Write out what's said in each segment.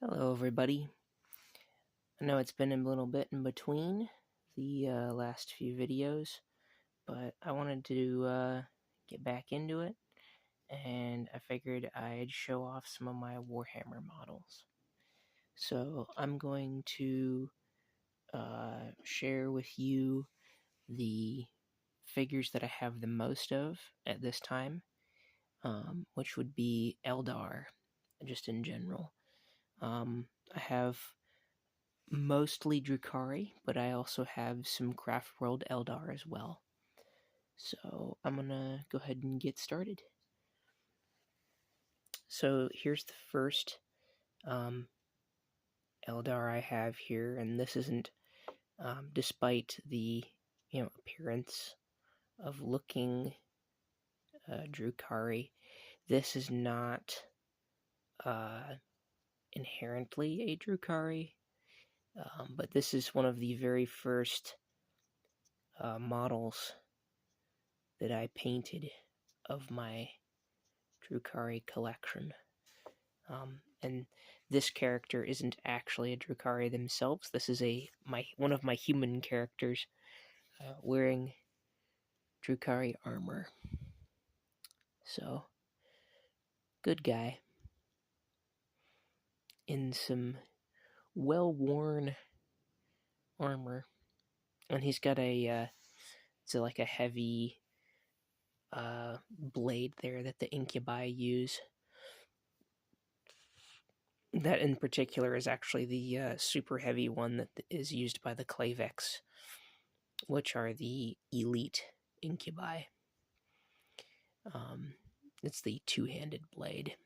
Hello everybody. I know it's been a little bit in between the last few videos, but I wanted to get back into it, and I figured I'd show off some of my Warhammer models. So I'm going to share with you the figures that I have the most of at this time, which would be Eldar, just in general. I have mostly Drukhari, but I also have some Craft World Eldar as well. So I'm gonna go ahead and get started. So here's the first Eldar I have here, and this isn't, despite the appearance of looking Drukhari, this is not inherently a Drukhari, but this is one of the very first models that I painted of my Drukhari collection. And this character isn't actually a Drukhari themselves. This is one of my human characters wearing Drukhari armor. So, good guy in some well-worn armor, and he's got it's like a heavy blade there that the incubi use. That in particular is actually the super heavy one that is used by the Klavex, which are the elite incubi. It's the two-handed blade.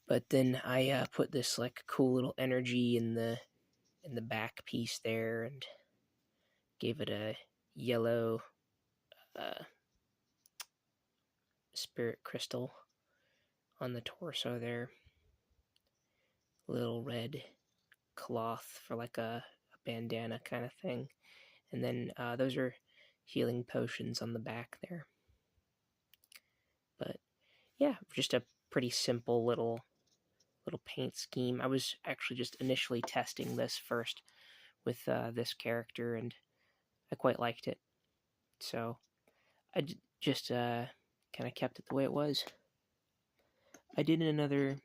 But then I put this like cool little energy in the back piece there, and gave it a yellow spirit crystal on the torso there. Little red cloth for like a bandana kind of thing. And then those are healing potions on the back there. But yeah, just a pretty simple little paint scheme. I was actually just initially testing this first with this character, and I quite liked it. So I just kind of kept it the way it was. I did another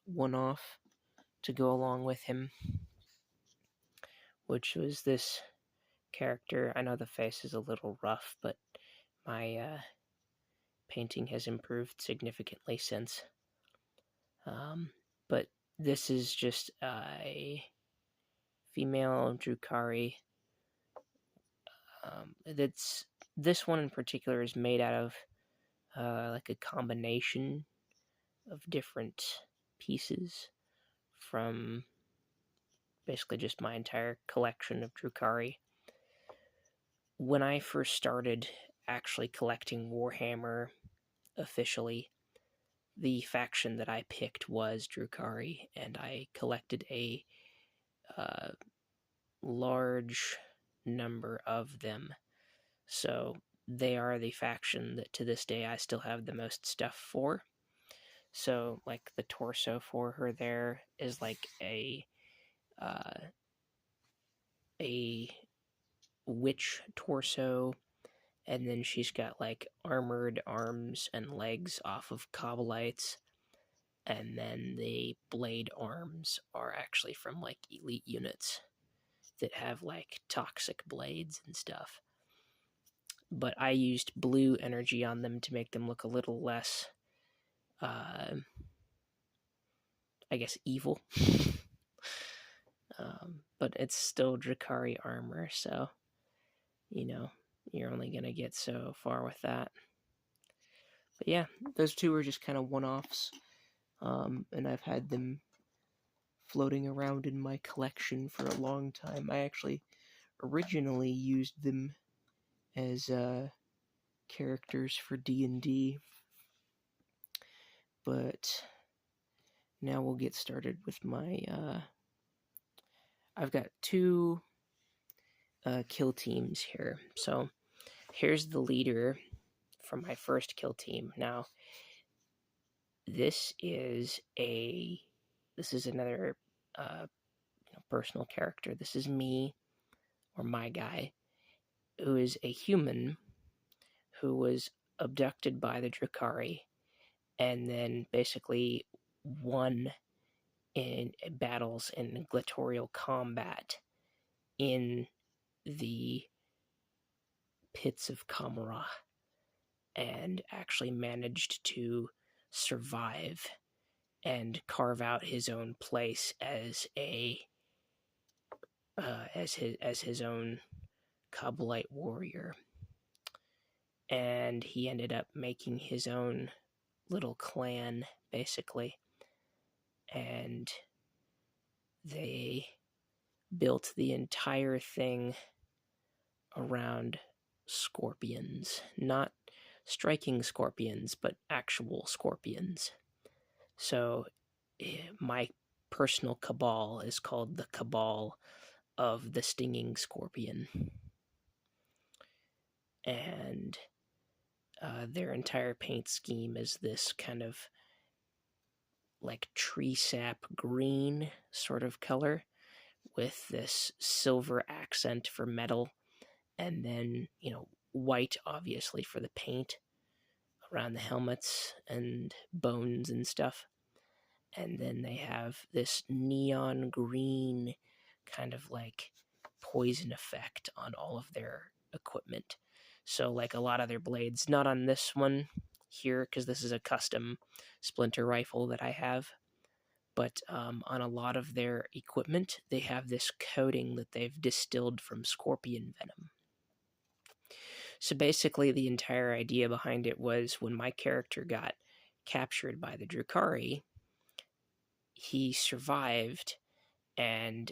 one-off to go along with him, which was this character. I know the face is a little rough, but my painting has improved significantly since. But this is just a female Drukhari. This one in particular is made out of like a combination of different pieces from basically just my entire collection of Drukhari. When I first started actually collecting Warhammer officially, the faction that I picked was Drukhari, and I collected a large number of them. So they are the faction that to this day I still have the most stuff for. So like the torso for her there is like a witch torso, and then she's got like armored arms and legs off of Cobbleites, and then the blade arms are actually from like elite units that have like toxic blades and stuff. But I used blue energy on them to make them look a little less, I guess, evil. But it's still Drukhari armor, so, you're only going to get so far with that. But yeah, those two are just kind of one-offs, and I've had them floating around in my collection for a long time. I actually originally used them as characters for D&D, but now we'll get started with my I've got two kill teams here. So here's the leader from my first kill team. Now this is another personal character. This is me, or my guy, who is a human who was abducted by the Drukhari and then basically won in battles in gladiatorial combat in the pits of Kamara, and actually managed to survive and carve out his own place as his own Kabbalite warrior. And he ended up making his own little clan, basically. And they built the entire thing around scorpions. Not striking scorpions, but actual scorpions. So my personal cabal is called the Cabal of the Stinging Scorpion. And their entire paint scheme is this kind of like tree sap green sort of color with this silver accent for metal, and then, white obviously for the paint around the helmets and bones and stuff. And then they have this neon green kind of like poison effect on all of their equipment. So like a lot of their blades, not on this one here because this is a custom splinter rifle that I have, but on a lot of their equipment, they have this coating that they've distilled from scorpion venom. So basically the entire idea behind it was when my character got captured by the Drukhari, he survived, and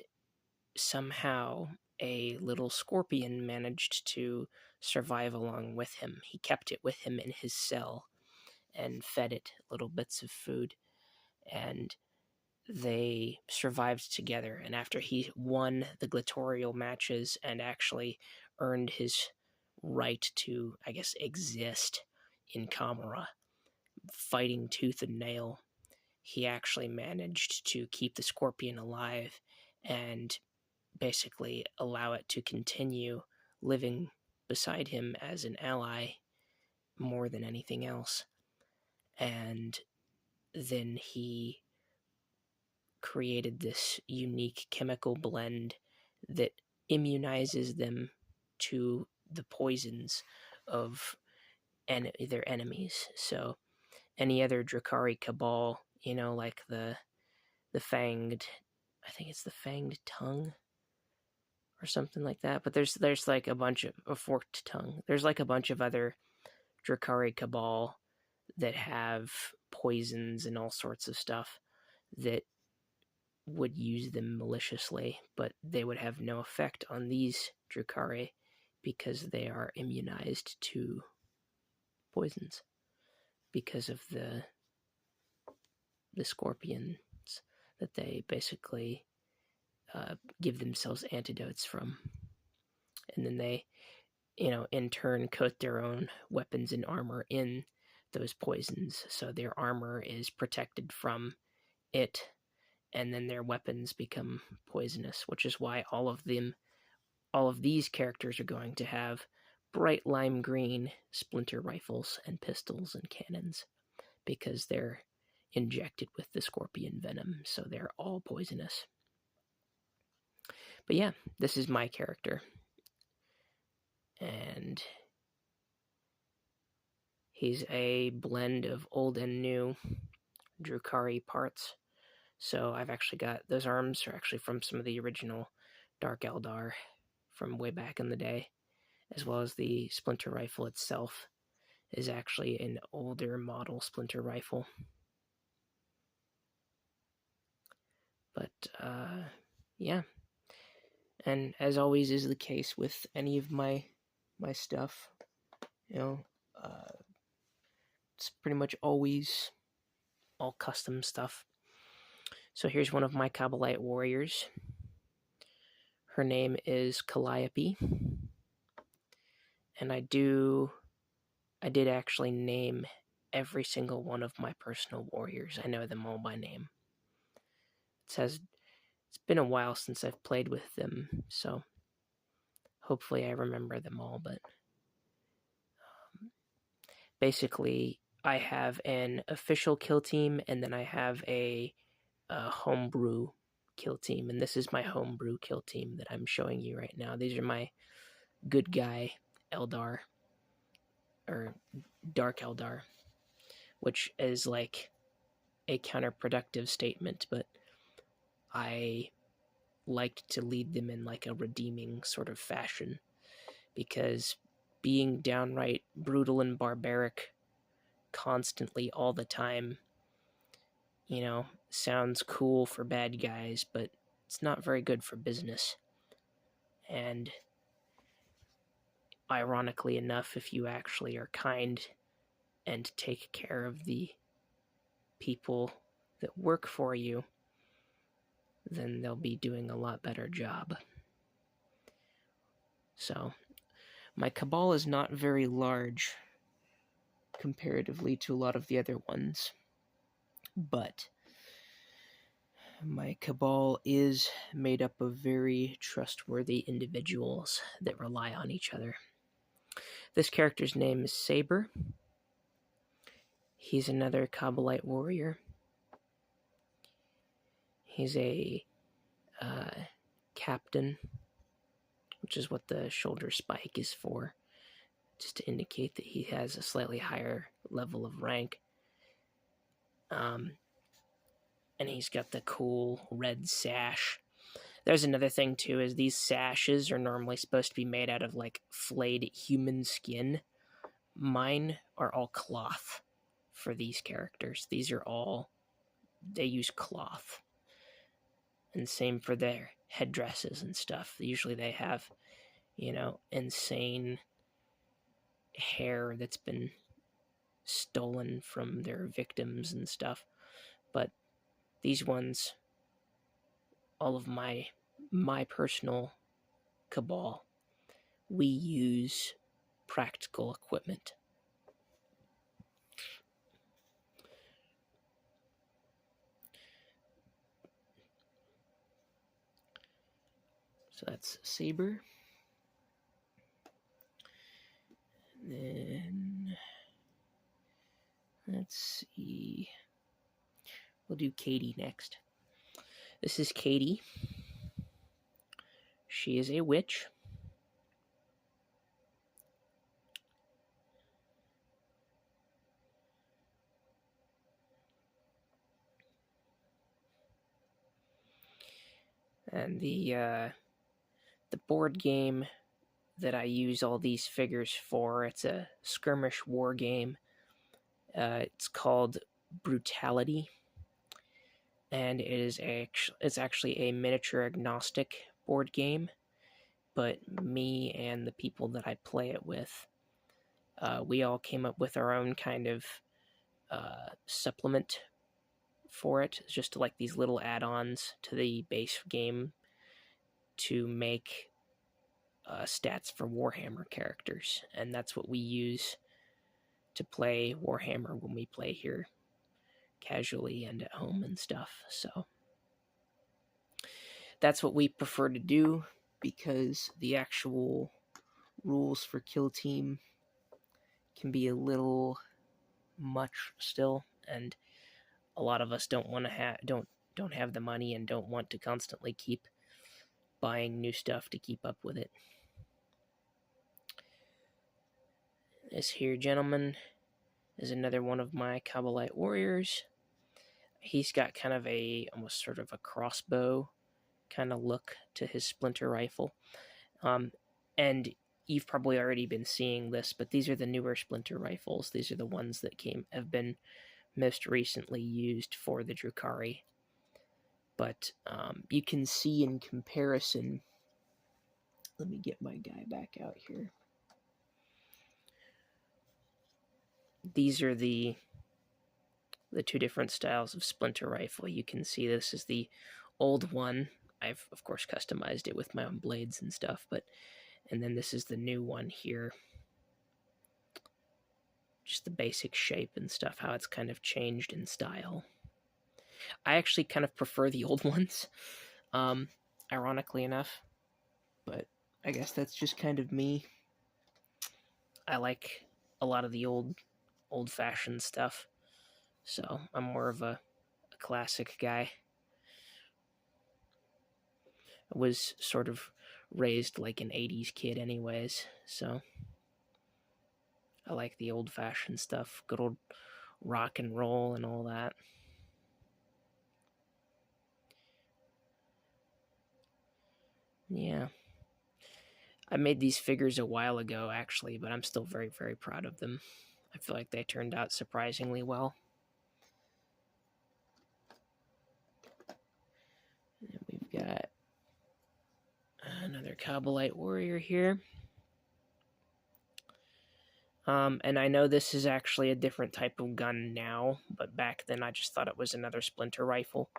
somehow a little scorpion managed to survive along with him. He kept it with him in his cell and fed it little bits of food, and they survived together. And after he won the gladiatorial matches and actually earned his right to, I guess, exist in Kamara, fighting tooth and nail, he actually managed to keep the scorpion alive and basically allow it to continue living beside him as an ally more than anything else. And then he created this unique chemical blend that immunizes them to the poisons of their enemies. So any other Drukhari cabal, like the fanged, I think it's the fanged tongue or something like that. But there's like a bunch of a forked tongue. There's like a bunch of other Drukhari cabal that have poisons and all sorts of stuff that would use them maliciously, but they would have no effect on these Drukhari because they are immunized to poisons because of the scorpions that they basically give themselves antidotes from. And then they, in turn coat their own weapons and armor in those poisons, so their armor is protected from it, and then their weapons become poisonous, which is why all of these characters are going to have bright lime green splinter rifles and pistols and cannons, because they're injected with the scorpion venom, so they're all poisonous. But yeah, this is my character. And he's a blend of old and new Drukhari parts. So I've actually got, those arms are actually from some of the original Dark Eldar from way back in the day, as well as the splinter rifle itself is actually an older model splinter rifle. But yeah, and as always is the case with any of my stuff, it's pretty much always all custom stuff. So here's one of my Kabbalite warriors. Her name is Calliope, and I did actually name every single one of my personal warriors. I know them all by name. It's been a while since I've played with them, so hopefully I remember them all, but basically I have an official kill team, and then I have a homebrew kill team, and this is my homebrew kill team that I'm showing you right now. These are my good guy Eldar, or Dark Eldar, which is like a counterproductive statement, but I liked to lead them in like a redeeming sort of fashion, because being downright brutal and barbaric constantly all the time, sounds cool for bad guys, but it's not very good for business. And ironically enough, if you actually are kind and take care of the people that work for you, then they'll be doing a lot better job. So, my cabal is not very large comparatively to a lot of the other ones, but my cabal is made up of very trustworthy individuals that rely on each other. This character's name is Saber. He's another Kabbalite warrior. He's a captain, which is what the shoulder spike is for, just to indicate that he has a slightly higher level of rank. And he's got the cool red sash. There's another thing too, is these sashes are normally supposed to be made out of like flayed human skin. Mine are all cloth for these characters. They use cloth. And same for their headdresses and stuff. Usually they have, insane hair that's been stolen from their victims and stuff. But these ones, all of my personal cabal, we use practical equipment. So that's Saber. Then let's see. We'll do Katie next. This is Katie. She is a witch. And the board game that I use all these figures for, it's a skirmish war game. It's called Brutality, and it's actually a miniature agnostic board game, but me and the people that I play it with, we all came up with our own kind of supplement for it, just like these little add-ons to the base game to make stats for Warhammer characters, and that's what we use to play Warhammer when we play here casually and at home and stuff. So that's what we prefer to do, because the actual rules for Kill Team can be a little much still, and a lot of us don't have the money and don't want to constantly keep buying new stuff to keep up with it. This here gentleman is another one of my Kabbalite warriors. He's got kind of almost sort of a crossbow kind of look to his splinter rifle. And you've probably already been seeing this, but these are the newer splinter rifles. These are the ones that have been most recently used for the Drukhari. But you can see in comparison. Let me get my guy back out here. These are the two different styles of splinter rifle. You can see this is the old one. I've, of course, customized it with my own blades and stuff, and then this is the new one here. just the basic shape and stuff, how it's kind of changed in style. I actually kind of prefer the old ones, ironically enough, but I guess that's just kind of me. I like a lot of the old-fashioned stuff, so I'm more of a classic guy. I was sort of raised like an 80s kid anyways, so I like the old-fashioned stuff, good old rock and roll and all that. Yeah. I made these figures a while ago, actually, but I'm still very, very proud of them. I feel like they turned out surprisingly well. And we've got another Kabbalite warrior here. And I know this is actually a different type of gun now, but back then I just thought it was another splinter rifle.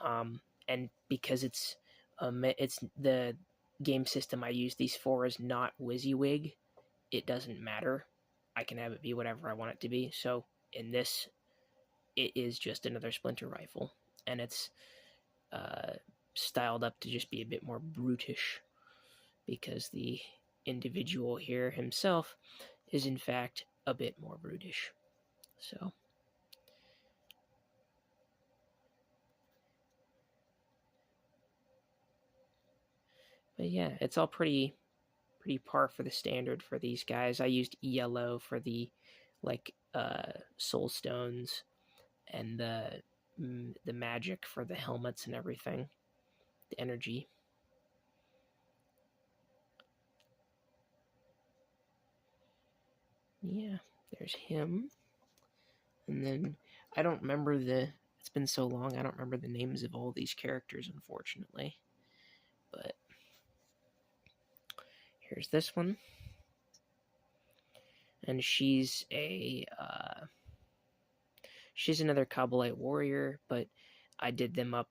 And because it's the game system I use these for is not WYSIWYG, it doesn't matter. I can have it be whatever I want it to be. So in this, it is just another splinter rifle, and it's styled up to just be a bit more brutish, because the individual here himself is in fact a bit more brutish. So but yeah, it's all pretty par for the standard for these guys. I used yellow for the soul stones, and the magic for the helmets and everything, the energy. Yeah, there's him. And then I don't remember it's been so long, I don't remember the names of all these characters, unfortunately. But here's this one. And she's another Kabbalite warrior, but I did them up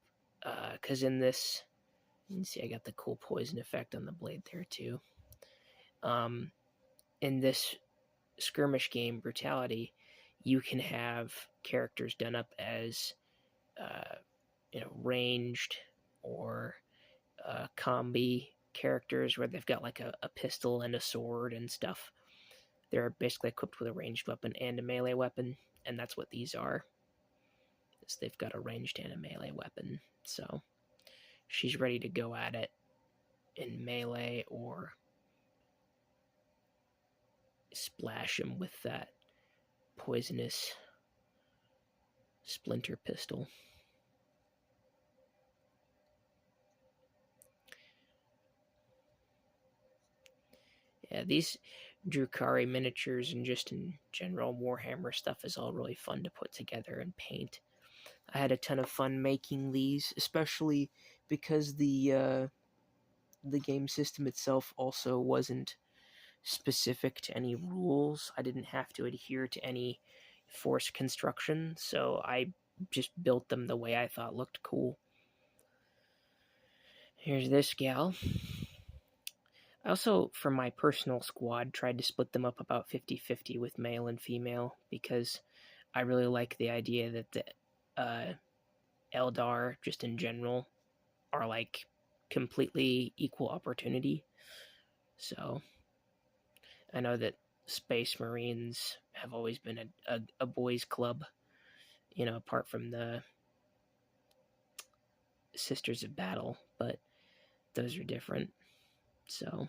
because in this, you can see I got the cool poison effect on the blade there too. In this skirmish game, Brutality, you can have characters done up as ranged or combi characters where they've got like a pistol and a sword and stuff. They're basically equipped with a ranged weapon and a melee weapon, and that's what these are. They've got a ranged and a melee weapon, so she's ready to go at it in melee or splash him with that poisonous splinter pistol. Yeah, these Drukhari miniatures and just in general Warhammer stuff is all really fun to put together and paint. I had a ton of fun making these, especially because the game system itself also wasn't specific to any rules. I didn't have to adhere to any force construction, so I just built them the way I thought looked cool. Here's this gal. I also, for my personal squad, tried to split them up about 50-50 with male and female, because I really like the idea that the Eldar, just in general, are like completely equal opportunity. So I know that Space Marines have always been a boys' club, apart from the Sisters of Battle, but those are different. So